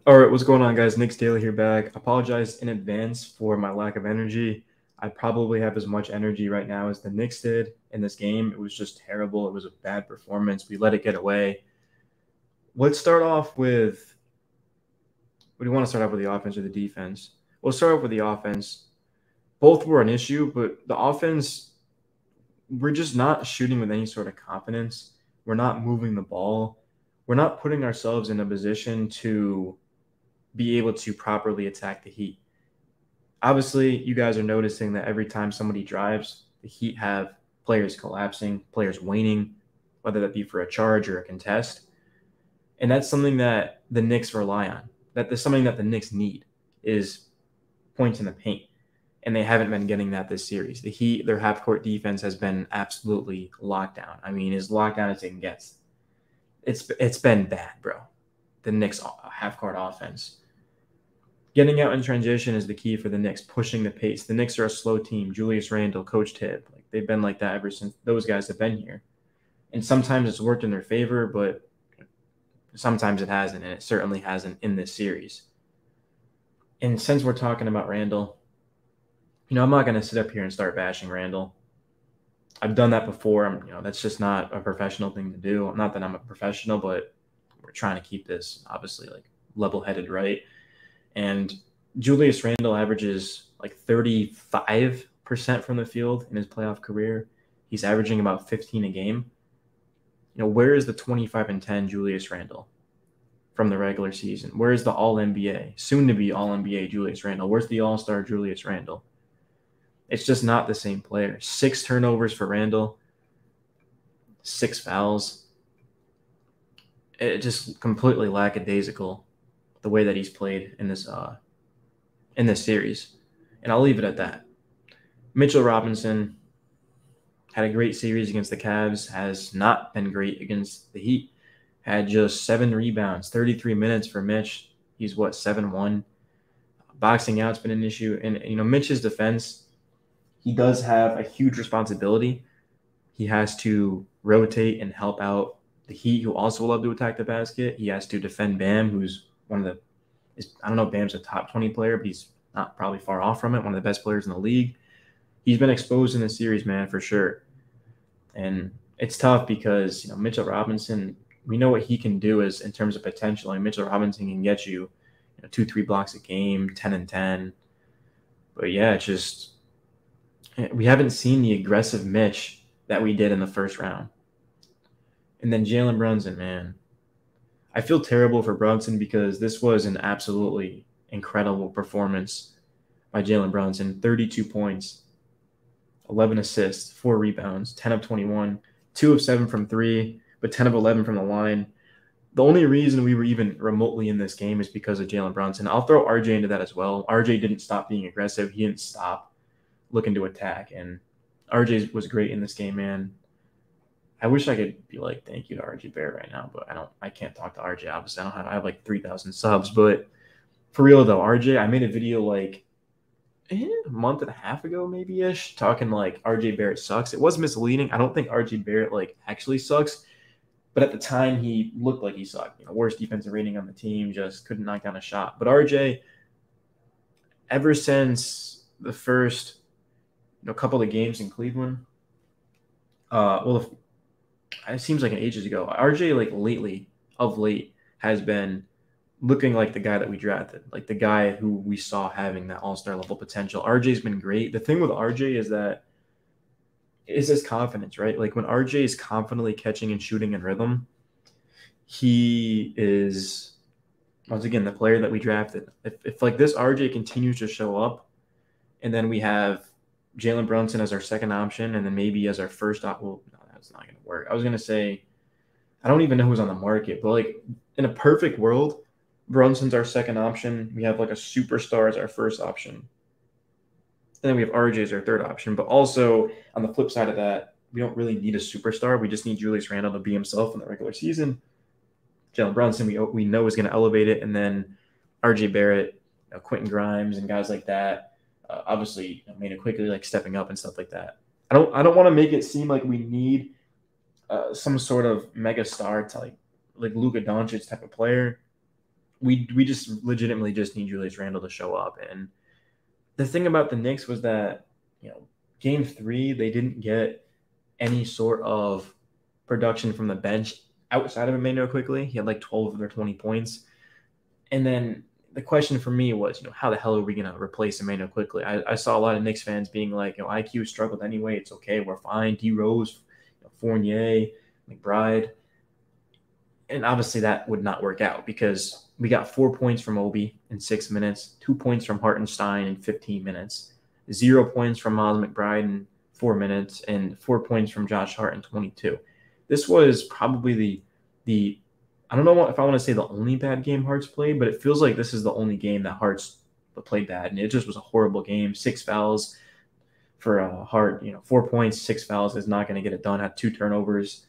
All right, what's going on, guys? Knicks Daily here back. Apologize in advance for my lack of energy. I probably have as much energy right now as the Knicks did in this game. It was just terrible. It was a bad performance. We let it get away. Let's start off with what do you want to start off with, the offense or the defense? We'll start off with the offense. Both were an issue, but the offense, we're just not shooting with any sort of confidence. We're not moving the ball. We're not putting ourselves in a position to be able to properly attack the Heat. Obviously, you guys are noticing that every time somebody drives, the Heat have players collapsing, players waning, whether that be for a charge or a contest. And that's something that the Knicks rely on. That's something that the Knicks need is points in the paint. And they haven't been getting that this series. The Heat, their half-court defense has been absolutely locked down. I mean, as locked down as it can get. It's been bad, bro. The Knicks half-court offense. Getting out in transition is the key for the Knicks, pushing the pace. The Knicks are a slow team. Julius Randle, Coach Tibb, they've been like that ever since those guys have been here. And sometimes it's worked in their favor, but sometimes it hasn't, and it certainly hasn't in this series. And since we're talking about Randle, I'm not going to sit up here and start bashing Randle. I've done that before. That's just not a professional thing to do. Not that I'm a professional, but we're trying to keep this obviously level-headed, right? And Julius Randle averages 35% from the field in his playoff career. He's averaging about 15 a game. Where is the 25 and 10 Julius Randle from the regular season? Where is the All-NBA, soon-to-be All-NBA Julius Randle? Where's the All-Star Julius Randle? It's just not the same player. 6 turnovers for Randle, 6 fouls. It just completely lackadaisical the way that he's played in this series. And I'll leave it at that. Mitchell Robinson had a great series against the Cavs, has not been great against the Heat. Had just 7 rebounds, 33 minutes for Mitch. He's 7-1. Boxing out's been an issue. And Mitch's defense, he does have a huge responsibility. He has to rotate and help out the Heat, who also love to attack the basket. He has to defend Bam, who's I don't know if Bam's a top 20 player, but he's not probably far off from it. One of the best players in the league. He's been exposed in this series, man, for sure. And it's tough because, Mitchell Robinson, we know what he can do is in terms of potential. Mitchell Robinson can get you, 2-3 blocks a game, 10 and 10. But yeah, it's just we haven't seen the aggressive Mitch that we did in the first round. And then Jalen Brunson, man. I feel terrible for Brunson because this was an absolutely incredible performance by Jalen Brunson. 32 points, 11 assists, 4 rebounds, 10 of 21, 2 of 7 from 3, but 10 of 11 from the line. The only reason we were even remotely in this game is because of Jalen Brunson. I'll throw RJ into that as well. RJ didn't stop being aggressive. He didn't stop looking to attack. And RJ was great in this game, man. I wish I could be thank you to RJ Barrett right now, but I can't talk to RJ. Obviously, I have 3,000 subs, but for real though, RJ, I made a video a month and a half ago, maybe-ish, talking RJ Barrett sucks. It was misleading. I don't think RJ Barrett actually sucks, but at the time he looked like he sucked. Worst defensive rating on the team, just couldn't knock down a shot. But RJ, ever since the first couple of games in Cleveland, it seems like ages ago. RJ, of late, has been looking like the guy that we drafted, the guy who we saw having that all-star level potential. RJ's been great. The thing with RJ is his confidence, right? When RJ is confidently catching and shooting in rhythm, he is, once again, the player that we drafted. If this RJ continues to show up, and then we have Jalen Brunson as our second option, and then maybe as our first option. It's not going to work. I was going to say, I don't even know who's on the market, but in a perfect world, Brunson's our second option. We have a superstar as our first option. And then we have RJ as our third option. But also on the flip side of that, we don't really need a superstar. We just need Julius Randle to be himself in the regular season. Jalen Brunson, we know is going to elevate it. And then RJ Barrett, Quentin Grimes and guys like that. Obviously, Maynard quickly stepping up and stuff like that. I don't want to make it seem like we need some sort of mega star to like Luka Doncic type of player. we just legitimately just need Julius Randle to show up. And the thing about the Knicks was that, game 3, they didn't get any sort of production from the bench outside of Emmanuel Quickly. He had like 12 of their 20 points. And then the question for me was, how the hell are we going to replace Emmanuel Quickly? I saw a lot of Knicks fans being like, IQ struggled anyway. It's okay. We're fine. D Rose, Fournier, McBride. And obviously that would not work out because we got 4 points from Obi in 6 minutes, 2 points from Hartenstein in 15 minutes, 0 points from Miles McBride in 4 minutes, and 4 points from Josh Hart in 22. This was probably the I don't know if I want to say the only bad game Hart's played, but it feels like this is the only game that Hart's played bad, and it just was a horrible game. 6 fouls for Hart, 4 points, 6 fouls is not going to get it done. Had 2 turnovers.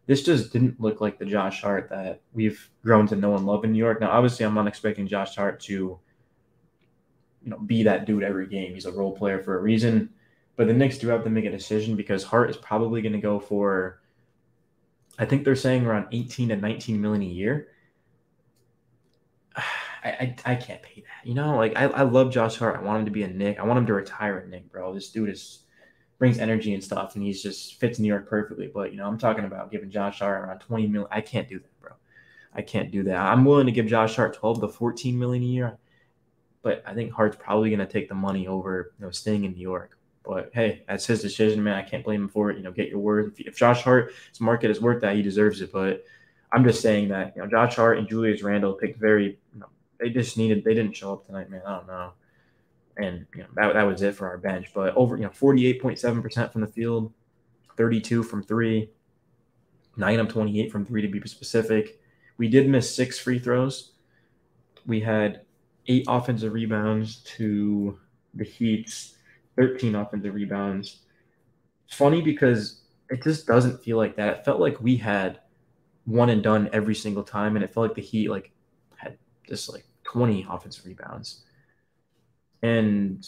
This just didn't look like the Josh Hart that we've grown to know and love in New York. Now, obviously, I'm not expecting Josh Hart to, be that dude every game. He's a role player for a reason. But the Knicks do have to make a decision because Hart is probably going to go for, I think they're saying around 18 to 19 million a year. I can't pay that. I love Josh Hart. I want him to be a Knick. I want him to retire a Knick, bro. This dude brings energy and stuff, and he's just fits New York perfectly. But, I'm talking about giving Josh Hart around 20 million. I can't do that, bro. I can't do that. I'm willing to give Josh Hart 12 to 14 million a year, but I think Hart's probably going to take the money over, staying in New York. But, hey, that's his decision, man. I can't blame him for it. Get your worth. If Josh Hart's market is worth that, he deserves it. But I'm just saying that, Josh Hart and Julius Randle picked very they didn't show up tonight, man. I don't know. And that was it for our bench. But over 48.7% from the field, 32 from 3, 9 of 28 from 3 to be specific. We did miss 6 free throws. We had 8 offensive rebounds to the Heat's 13 offensive rebounds. It's funny because it just doesn't feel like that. It felt like we had one and done every single time, and it felt like the Heat had just 20 offensive rebounds. And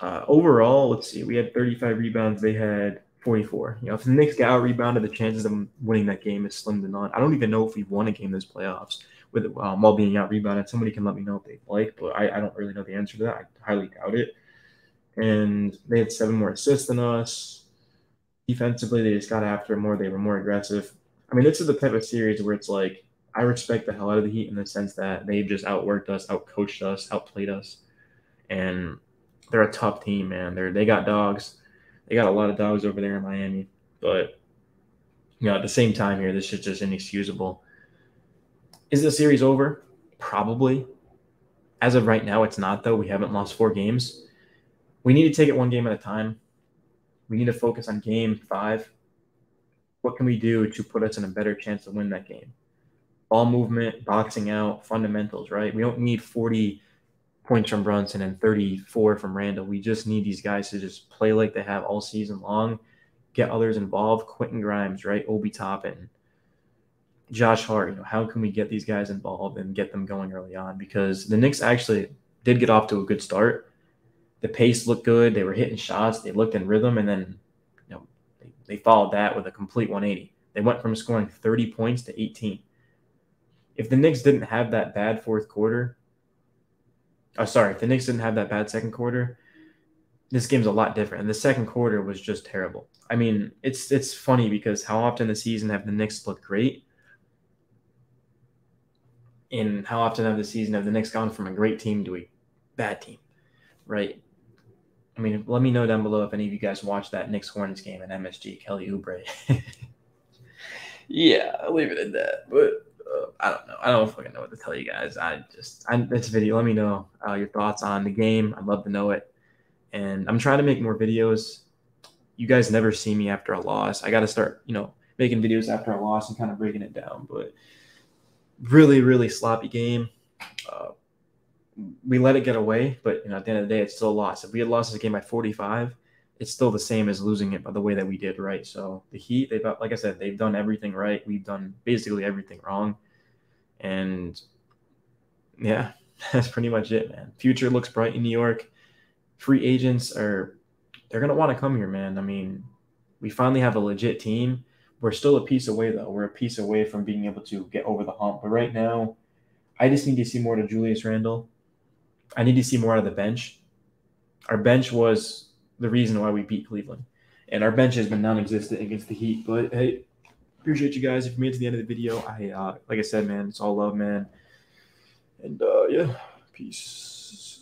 overall, let's see, we had 35 rebounds. They had 44. If the Knicks get out rebounded, the chances of winning that game is slim to none. I don't even know if we've won a game this playoffs with while being out rebounded. Somebody can let me know if they'd like, but I don't really know the answer to that. I highly doubt it. And they had 7 more assists than us. Defensively, they just got after it more. They were more aggressive. I mean, this is the type of series where it's like I respect the hell out of the Heat in the sense that they've just outworked us, outcoached us, outplayed us. And they're a tough team, man. They got dogs. They got a lot of dogs over there in Miami. But, at the same time here, this is just inexcusable. Is the series over? Probably. As of right now, it's not, though. We haven't lost 4 games. We need to take it one game at a time. We need to focus on game 5. What can we do to put us in a better chance to win that game? Ball movement, boxing out, fundamentals, right? We don't need 40 points from Brunson and 34 from Randall. We just need these guys to just play like they have all season long, get others involved. Quentin Grimes, right? Obi Toppin, Josh Hart. How can we get these guys involved and get them going early on? Because the Knicks actually did get off to a good start. The pace looked good. They were hitting shots. They looked in rhythm, and then they followed that with a complete 180. They went from scoring 30 points to 18. If the Knicks didn't have that bad fourth quarter, if the Knicks didn't have that bad second quarter, this game's a lot different. And the second quarter was just terrible. I mean, it's funny because how often this season have the Knicks looked great? And how often have the Knicks gone from a great team to a bad team, right? I mean, let me know down below if any of you guys watched that Knicks Hornets game at MSG, Kelly Oubre. Yeah, I'll leave it at that. But I don't know. I don't fucking know what to tell you guys. This video, let me know your thoughts on the game. I'd love to know it. And I'm trying to make more videos. You guys never see me after a loss. I got to start, making videos after a loss and kind of breaking it down. But really, really sloppy game. We let it get away, but at the end of the day, it's still a loss. If we had lost this game by 45, it's still the same as losing it by the way that we did, right? So the Heat, like I said, they've done everything right. We've done basically everything wrong. And yeah, that's pretty much it, man. Future looks bright in New York. Free agents they're going to want to come here, man. I mean, we finally have a legit team. We're still a piece away, though. We're a piece away from being able to get over the hump. But right now, I just need to see more to Julius Randle. I need to see more out of the bench. Our bench was the reason why we beat Cleveland. And our bench has been non-existent against the Heat. But, hey, appreciate you guys. If you made it to the end of the video, like I said, man, it's all love, man. And, yeah, peace.